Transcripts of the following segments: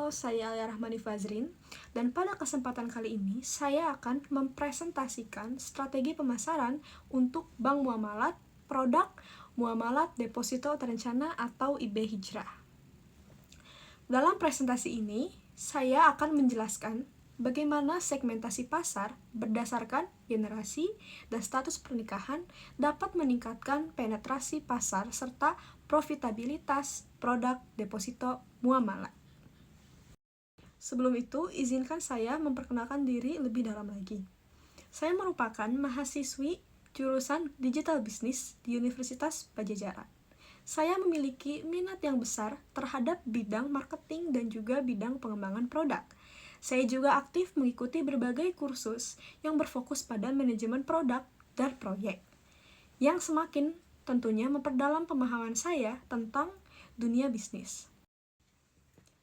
saya Alia Rahmani Fazrin, dan pada kesempatan kali ini saya akan mempresentasikan strategi pemasaran untuk bank muamalat, produk muamalat deposito terencana atau IB Hijrah. Dalam presentasi ini, saya akan menjelaskan bagaimana segmentasi pasar berdasarkan generasi dan status pernikahan dapat meningkatkan penetrasi pasar serta profitabilitas produk deposito muamalat. Sebelum itu, izinkan saya memperkenalkan diri lebih dalam lagi. Saya merupakan mahasiswi jurusan Digital Business di Universitas Padjadjaran. Saya memiliki minat yang besar terhadap bidang marketing dan juga bidang pengembangan produk. Saya juga aktif mengikuti berbagai kursus yang berfokus pada manajemen produk dan proyek, yang semakin tentunya memperdalam pemahaman saya tentang dunia bisnis.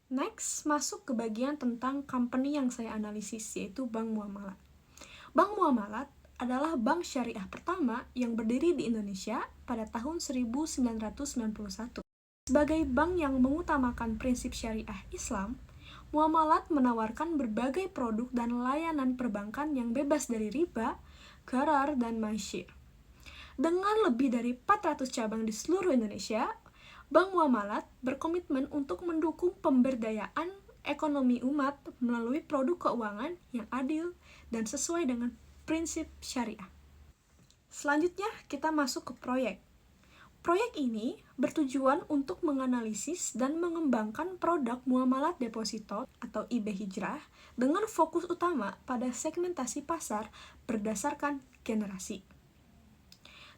Next, masuk ke bagian tentang company yang saya analisis, yaitu Bank Muamalat. Bank Muamalat adalah bank syariah pertama yang berdiri di Indonesia pada tahun 1991. Sebagai bank yang mengutamakan prinsip syariah Islam, Muamalat menawarkan berbagai produk dan layanan perbankan yang bebas dari riba, gharar, dan maisir. Dengan lebih dari 400 cabang di seluruh Indonesia, Bank Muamalat berkomitmen untuk mendukung pemberdayaan ekonomi umat melalui produk keuangan yang adil dan sesuai dengan prinsip syariah. Selanjutnya, kita masuk ke proyek. Proyek ini bertujuan untuk menganalisis dan mengembangkan produk muamalat deposito atau IB Hijrah dengan fokus utama pada segmentasi pasar berdasarkan generasi.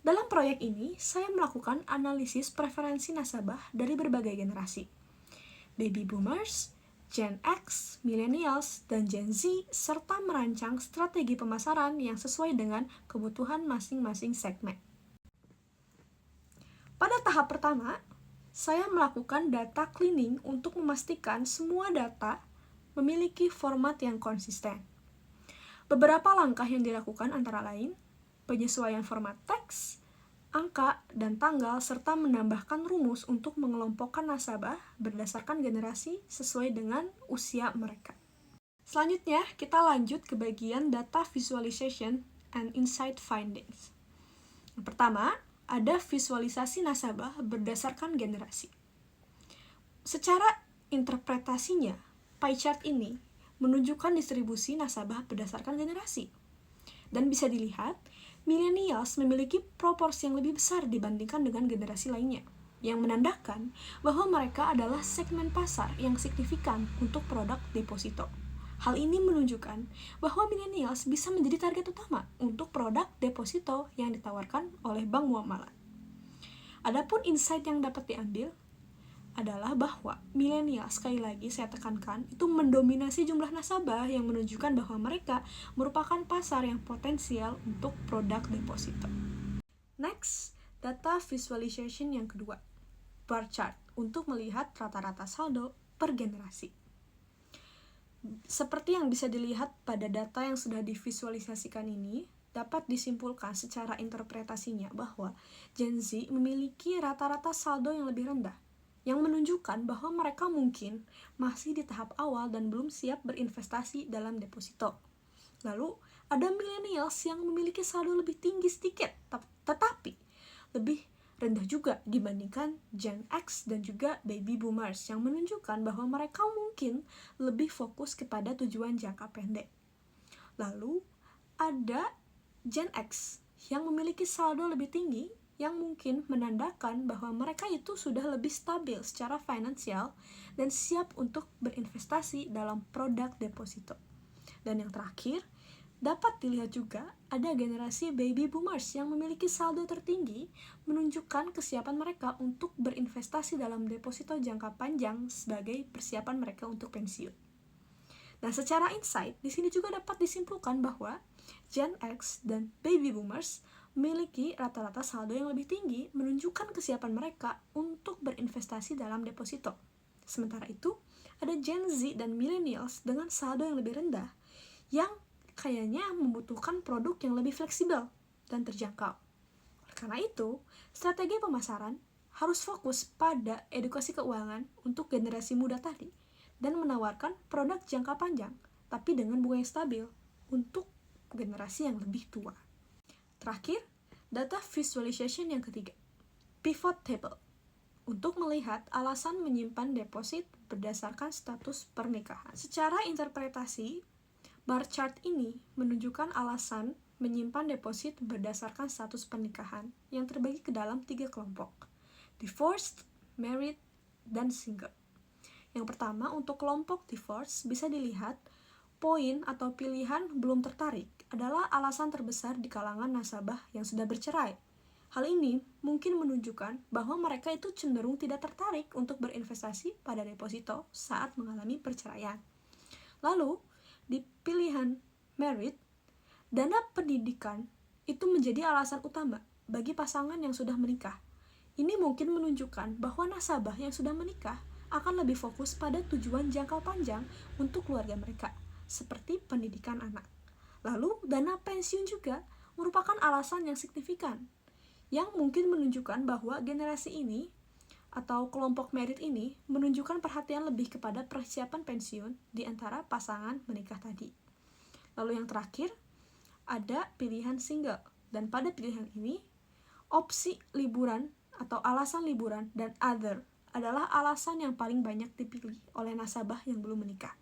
Dalam proyek ini, saya melakukan analisis preferensi nasabah dari berbagai generasi. Baby Boomers, Gen X, Millennials, dan Gen Z, serta merancang strategi pemasaran yang sesuai dengan kebutuhan masing-masing segmen. Pada tahap pertama, saya melakukan data cleaning untuk memastikan semua data memiliki format yang konsisten. Beberapa langkah yang dilakukan antara lain penyesuaian format teks, angka, dan tanggal, serta menambahkan rumus untuk mengelompokkan nasabah berdasarkan generasi sesuai dengan usia mereka. Selanjutnya, kita lanjut ke bagian data visualization and insight findings. Yang pertama, ada visualisasi nasabah berdasarkan generasi. Secara interpretasinya, pie chart ini menunjukkan distribusi nasabah berdasarkan generasi. Dan bisa dilihat, millennials memiliki proporsi yang lebih besar dibandingkan dengan generasi lainnya, yang menandakan bahwa mereka adalah segmen pasar yang signifikan untuk produk deposito. Hal ini menunjukkan bahwa millennials bisa menjadi target utama untuk produk deposito yang ditawarkan oleh bank muamalat. Adapun insight yang dapat diambil adalah bahwa milenial, sekali lagi saya tekankan, itu mendominasi jumlah nasabah yang menunjukkan bahwa mereka merupakan pasar yang potensial untuk produk deposito. Next, data visualization yang kedua, bar chart untuk melihat rata-rata saldo per generasi. Seperti yang bisa dilihat pada data yang sudah divisualisasikan ini, dapat disimpulkan secara interpretasinya bahwa Gen Z memiliki rata-rata saldo yang lebih rendah, yang menunjukkan bahwa mereka mungkin masih di tahap awal dan belum siap berinvestasi dalam deposito. Lalu, ada millennials yang memiliki saldo lebih tinggi sedikit, tetapi lebih rendah juga dibandingkan Gen X dan juga Baby Boomers, yang menunjukkan bahwa mereka mungkin lebih fokus kepada tujuan jangka pendek. Lalu, ada Gen X yang memiliki saldo lebih tinggi, yang mungkin menandakan bahwa mereka itu sudah lebih stabil secara finansial dan siap untuk berinvestasi dalam produk deposito. Dan yang terakhir, dapat dilihat juga ada generasi baby boomers yang memiliki saldo tertinggi, menunjukkan kesiapan mereka untuk berinvestasi dalam deposito jangka panjang sebagai persiapan mereka untuk pensiun. Dan secara insight, di sini juga dapat disimpulkan bahwa Gen X dan baby boomers memiliki rata-rata saldo yang lebih tinggi, menunjukkan kesiapan mereka untuk berinvestasi dalam deposito. Sementara itu, ada Gen Z dan millennials dengan saldo yang lebih rendah, yang kayaknya membutuhkan produk yang lebih fleksibel dan terjangkau. Karena itu, strategi pemasaran harus fokus pada edukasi keuangan untuk generasi muda tadi, dan menawarkan produk jangka panjang, tapi dengan bunga yang stabil untuk generasi yang lebih tua. Terakhir, data visualization yang ketiga, pivot table, untuk melihat alasan menyimpan deposit berdasarkan status pernikahan. Secara interpretasi, bar chart ini menunjukkan alasan menyimpan deposit berdasarkan status pernikahan yang terbagi ke dalam 3 kelompok, divorced, married, dan single. Yang pertama, untuk kelompok divorce bisa dilihat poin atau pilihan belum tertarik adalah alasan terbesar di kalangan nasabah yang sudah bercerai. Hal ini mungkin menunjukkan bahwa mereka itu cenderung tidak tertarik untuk berinvestasi pada deposito saat mengalami perceraian. Lalu, di pilihan married, dana pendidikan itu menjadi alasan utama bagi pasangan yang sudah menikah. Ini mungkin menunjukkan bahwa nasabah yang sudah menikah akan lebih fokus pada tujuan jangka panjang untuk keluarga mereka, seperti pendidikan anak. Lalu, dana pensiun juga merupakan alasan yang signifikan, yang mungkin menunjukkan bahwa generasi ini atau kelompok merit ini menunjukkan perhatian lebih kepada persiapan pensiun di antara pasangan menikah tadi. Lalu yang terakhir, ada pilihan single. Dan pada pilihan ini, opsi liburan atau alasan liburan dan other adalah alasan yang paling banyak dipilih oleh nasabah yang belum menikah.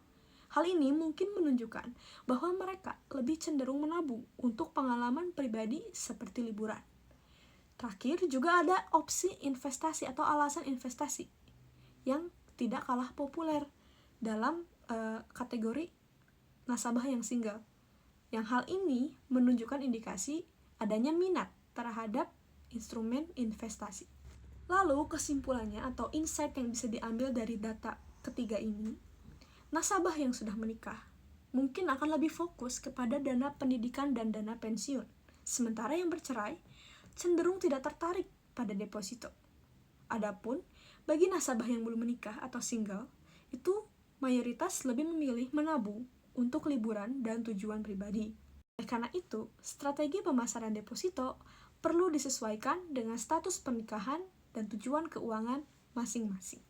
Hal ini mungkin menunjukkan bahwa mereka lebih cenderung menabung untuk pengalaman pribadi seperti liburan. Terakhir, juga ada opsi investasi atau alasan investasi yang tidak kalah populer dalam kategori nasabah yang single. Yang hal ini menunjukkan indikasi adanya minat terhadap instrumen investasi. Lalu kesimpulannya atau insight yang bisa diambil dari data ketiga ini, nasabah yang sudah menikah mungkin akan lebih fokus kepada dana pendidikan dan dana pensiun, sementara yang bercerai cenderung tidak tertarik pada deposito. Adapun bagi nasabah yang belum menikah atau single, itu mayoritas lebih memilih menabung untuk liburan dan tujuan pribadi. Oleh karena itu, strategi pemasaran deposito perlu disesuaikan dengan status pernikahan dan tujuan keuangan masing-masing.